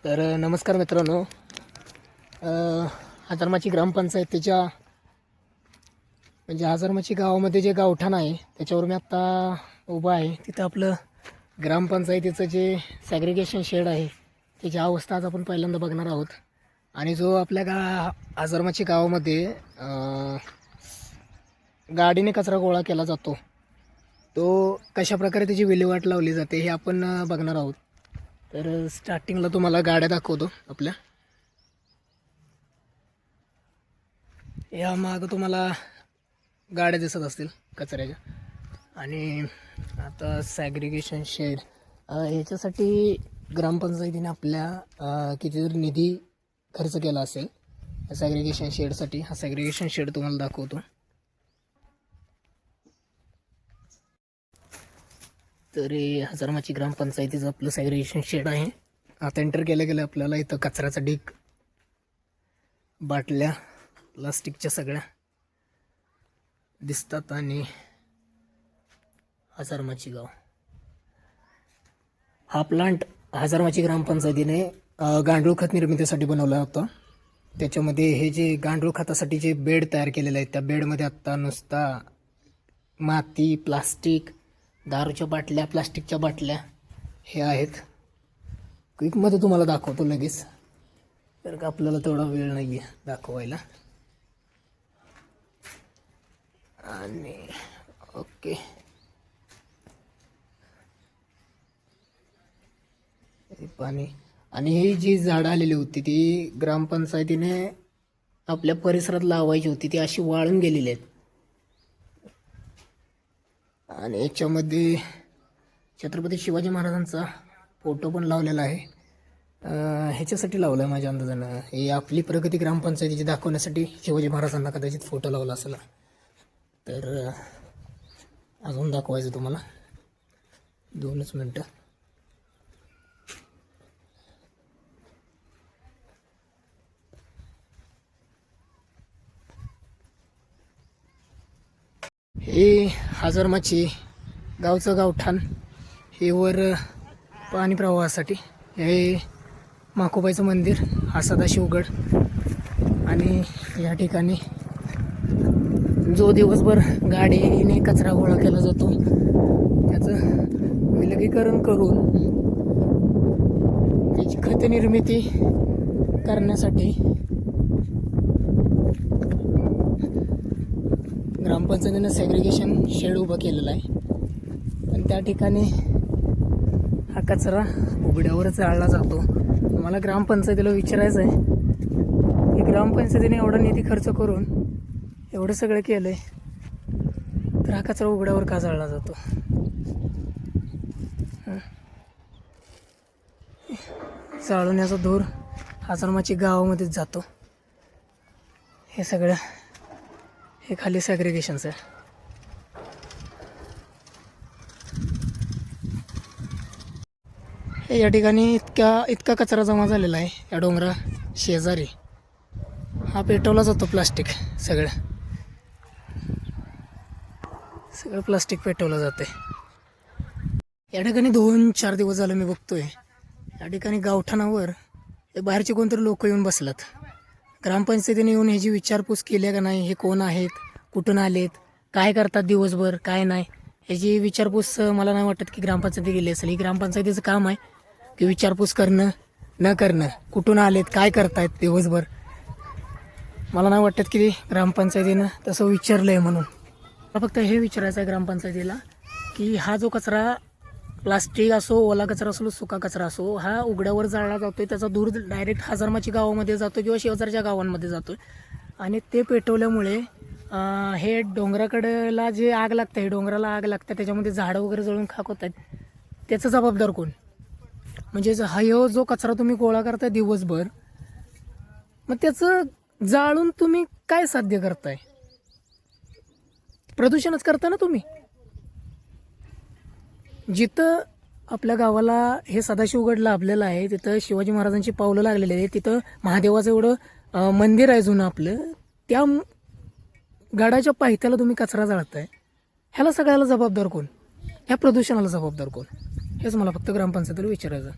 तर नमस्कार मित्रांनो. हाजरमाची ग्रामपंचायतीच्या म्हणजे हाजरमाची गावामध्ये जे गावठाण आहे त्याच्यावर मी आत्ता उभा आहे. तिथं आपलं ग्रामपंचायतीचं जे सॅग्रिगेशन शेड आहे त्याची अवस्था आज आपण पहिल्यांदा बघणार आहोत. आणि जो आपल्या हाजरमाची गावामध्ये गाडीने कचरा गोळा केला जातो तो कशाप्रकारे त्याची विल्हेवाट लावली जाते हे आपण बघणार आहोत. तर स्टार्टिंगला तुम्हाला गाड्या दाखवतो. आपल्या या मागं तुम्हाला गाड्या दिसत असतील कचऱ्याच्या. आणि आता सॅग्रिगेशन शेड ह्याच्यासाठी ग्रामपंचायतीने आपल्या किती जर निधी खर्च केला असेल सॅग्रिगेशन शेडसाठी. हा सॅग्रिगेशन शेड तुम्हाला दाखवतो. तर हे हाजरमाची ग्रामपंचायतीचं आपलं सॅग्रिगेशन शेड आहे. आता एंटर केलं गेलं आपल्याला इथं कचऱ्याचा ढीग, बाटल्या प्लास्टिकच्या सगळ्या दिसतात. आणि हाजरमाची गाव हा प्लांट हाजरमाची ग्रामपंचायतीने गांडूळ खत निर्मितीसाठी बनवला होता. त्याच्यामध्ये हे जे गांडूळ खतासाठी जे बेड तयार केलेले आहेत त्या बेडमध्ये आत्ता नुसता माती, प्लास्टिक, दारूच्या बाटल्या, प्लास्टिकच्या बाटल्या हे आहेत. क्विकमध्ये तुम्हाला दाखवतो लगेच, तर का आपल्याला तेवढा वेळ नाही आहे दाखवायला. आणि ओके, पाणी. आणि ही जी झाडं आलेली होती ती ग्रामपंचायतीने आपल्या परिसरात लावायची होती, ती अशी वाळून गेलेली आहेत. आणि याच्यामध्ये छत्रपती शिवाजी महाराजांचा फोटो पण लावलेला आहे. ह्याच्यासाठी लावला आहे माझ्या अंदाजानं. हे आपली प्रगती ग्रामपंचायतीची दाखवण्यासाठी शिवाजी महाराजांना कदाचित फोटो लावला असेल. तर अजून दाखवायचं तुम्हाला, 2च मिनटं. हे हाजरमाची गावचं गावठाण. हे वर पाणी प्रवाहासाठी हे माकोबाईचं मंदिर, हा सदाशिवगड. आणि या ठिकाणी जो दिवसभर गाडीने कचरा गोळा केला जातो त्याचं विलगीकरण करून त्याची खत निर्मिती करण्यासाठी ग्रामपंचायतीनं सॅग्रिगेशन शेड उभं केलेलं आहे. पण त्या ठिकाणी हा कचरा उघड्यावरच जाळला जातो. मला ग्रामपंचायतीला विचारायचं आहे की ग्रामपंचायतीने एवढा निधी खर्च करून एवढं सगळं केलं आहे तर हा कचरा उघड्यावर का जाळला जातो? जाळवण्याचा धूर हाजरमाची गावामध्येच जातो. हे सगळं हे खाली सॅग्रिगेशनचं आहे. हे या ठिकाणी इतका कचरा जमा झालेला आहे या डोंगरा शेजारी. हा पेटवला जातो प्लास्टिक, सगळं प्लास्टिक पेटवलं जाते. या ठिकाणी 2-4 दिवस झालं मी बघतोय या ठिकाणी गावठाणावर हे बाहेरचे कोणतरी लोक येऊन बसलात. ग्रामपंचायतीने येऊन ह्याची विचारपूस केली का नाही, हे कोण आहेत, कुठून आलेत, काय करतात दिवसभर, काय नाही, ह्याची विचारपूस मला नाही वाटत की ग्रामपंचायती गेली असेल. ही ग्रामपंचायतीचं काम आहे की विचारपूस करणं न करणं, कुठून आलेत, काय करतायत दिवसभर. मला नाही वाटत की ग्रामपंचायतीनं तसं विचारलं आहे म्हणून. मला फक्त हे विचारायचं आहे ग्रामपंचायतीला की हा जो कचरा, प्लास्टिक असो, ओला कचरा असो, सुका कचरा असो, हा उघड्यावर जाळला जातोय. त्याचा धूर डायरेक्ट हाजरमाची गावामध्ये जातो किंवा शेजारच्या गावांमध्ये जातोय. आणि ते पेटवल्यामुळे हे डोंगराकडेला जे आग लागतं, हे डोंगराला आग लागतं, त्याच्यामध्ये झाडं वगैरे जळून खाक होत आहेत. त्याचं जबाबदार कोण? म्हणजे हा जो कचरा तुम्ही गोळा करताय दिवसभर, मग त्याचं जाळून तुम्ही काय साध्य करताय? प्रदूषणच करता ना तुम्ही. जिथं आपल्या गावाला हे सदाशिवगड लाभलेलं आहे, तिथं शिवाजी महाराजांची पावलं लागलेली आहे, तिथं महादेवाचं एवढं मंदिर आहे जुनं आपलं, त्या गडाच्या पायथ्याला तुम्ही कचरा जाळताय. ह्याला सगळ्याला जबाबदार कोण? ह्या प्रदूषणाला जबाबदार कोण? हेच मला फक्त ग्रामपंचायतीला विचारायचं.